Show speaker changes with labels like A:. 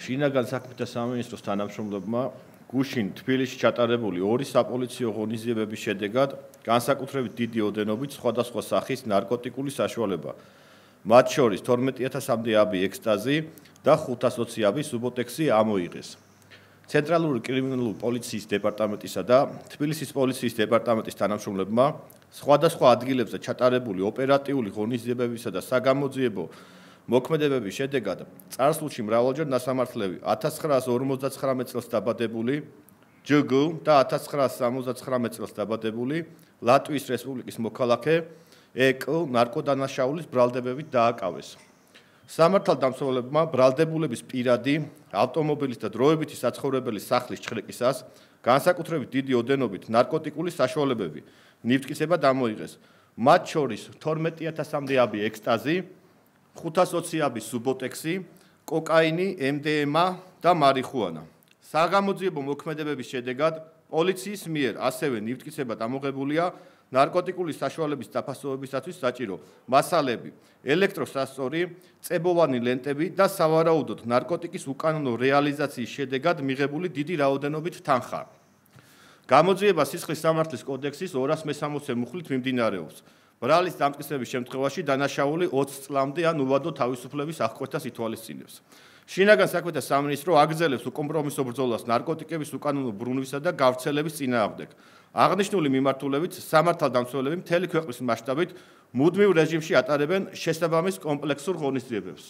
A: შინაგან საქმეთა სამინისტროს თანამშრომლებმა გუშინ თბილისში ჩატარებული ორი საპოლიციო ღონისძიებების შედეგად განსაკუთრებით დიდი ოდენობით სხვადასხვა სახის ნარკოტიკული საშუალება, მათ შორის 12,000-მდე აბი ექსტაზი და 520 აბი სუბოტექსი ამოიღეს. ცენტრალური კრიმინალური პოლიციის დეპარტამენტისა და თბილისის პოლიციის დეპარტამენტის თანამშრომლებმა სხვადასხვა ადგილებზე ჩატარებული ოპერატიული ღონისძიებებისა და საგამოძიებო მოქმედებების შედეგად წარსულში მრავალჯერ ნასამართლები 1959 წელს დაბადებული ჯგ და 1979 წელს დაბადებული ლატვიის რესპუბლიკის მოქალაქე ეკ ნარკოდანაშაულის ბრალდებებით დააკავეს. სამართალდამცველებმა ბრალდებულების პირადი ავტომობილის და დროებითი საცხოვრებელი სახლის ჩხრეკისას განსაკუთრებით დიდი ოდენობით ნარკოტიკული საშუალებები ნივთკიცებად ამოიღეს, მათ შორის 12,000-მდე აბი ექსტაზი, 520 აბი სუბოტექსი, კოკაინი, MDMA და მარიხუანა. საგამოძიებო მოქმედებების შედეგად პოლიციის მიერ ასევე ნივთკიცებად ამოღებულია ნარკოტიკული საშუალების დაფასებისათვის საჭირო მასალები, ელექტროსასწორი, წებოვანი ლენტები და სავარაუდოდ ნარკოტიკის უკანონო რეალიზაციის შედეგად მიღებული დიდი რაოდენობით თანხა. გამოძიება სისხლის სამართლის კოდექსის 260 მუხლით მიმდინარეობს. ბრალის დამტკიცების შემთხვევაში დანაშაული 20 წლამდე ან უვადო თავისუფლების აღკვეთას ითვალისწინებს. შინაგან საქმეთა სამინისტრო აგრძელებს უკომპრომისო ბრძოლას ნარკოტიკების უკანონო ბრუნვისა და გავრცელების წინააღმდეგ. აღნიშნული მიმართულებით სამართალდამცველები მთელი ქვეყნის მასშტაბით მუდმივ რეჟიმში ატარებენ შესაბამის კომპლექსურ ღონისძიებებს.